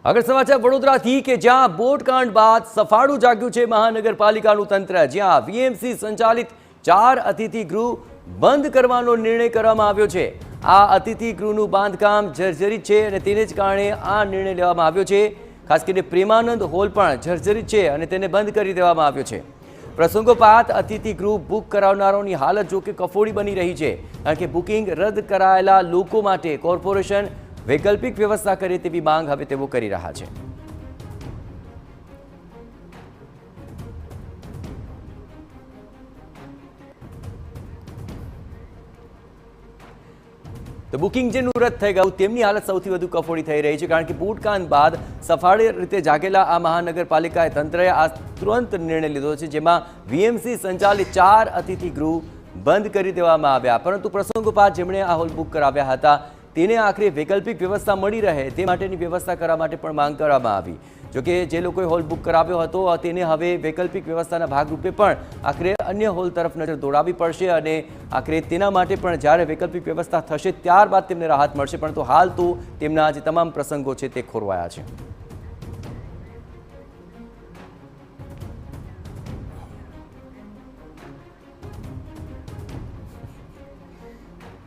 આગળ સમાચાર વડોદરાથી કે જ્યાં બોટકાંડ બાદ સફાળું જાગ્યું છે મહાનગરપાલિકાનું તંત્ર, જ્યાં વીએમસી સંચાલિત 4 અતિથિ ગૃહ બંધ કરવાનો નિર્ણય કરવામાં આવ્યો છે। આ અતિથિ ગૃહનું બાંધકામ જર્જરિત છે અને તેને જ કારણે આ નિર્ણય લેવામાં આવ્યો છે। ખાસ કરીને પ્રેમાનંદ હોલ પણ જર્જરિત છે અને તેને બંધ કરી દેવામાં આવ્યો છે। પ્રસંગોપાત અતિથિ ગૃહ બુક કરાવનારાઓની હાલત જો કે કફોડી બની રહી છે, કારણ કે બુકિંગ રદ કરાયેલા લોકો માટે કોર્પોરેશન વૈકલ્પિક વ્યવસ્થા કરે તેવી માંગ હવે તેઓ કરી રહ્યા છે। તો બુકિંગ જેનું રદ થઈ ગયું તેમની હાલત સૌથી વધુ કફોડી થઈ રહી છે, કારણ કે બોટકાંડ બાદ સફાળી રીતે જાગેલા આ મહાનગરપાલિકાએ તંત્રએ આ તુરંત નિર્ણય લીધો છે, જેમાં વીએમસી સંચાલિત 4 અતિથિ ગૃહ બંધ કરી દેવામાં આવ્યા। પરંતુ પ્રસંગોપાત જેમણે આ હોલ બુક કરાવ્યા હતા તેને આખરે વૈકલ્પિક વ્યવસ્થા મળી રહે તે માટેની વ્યવસ્થા કરવા માટે પણ માંગ કરવામાં આવી। જોકે જે લોકોએ હોલ બુક કરાવ્યો હતો તેને હવે વૈકલ્પિક વ્યવસ્થાના ભાગરૂપે પણ આખરે અન્ય હોલ તરફ નજર દોડાવવી પડશે અને આખરે તેના માટે પણ જ્યારે વૈકલ્પિક વ્યવસ્થા થશે ત્યારબાદ તેમને રાહત મળશે, પરંતુ હાલ તો તેમના જે તમામ પ્રસંગો છે તે ખોરવાયા છે।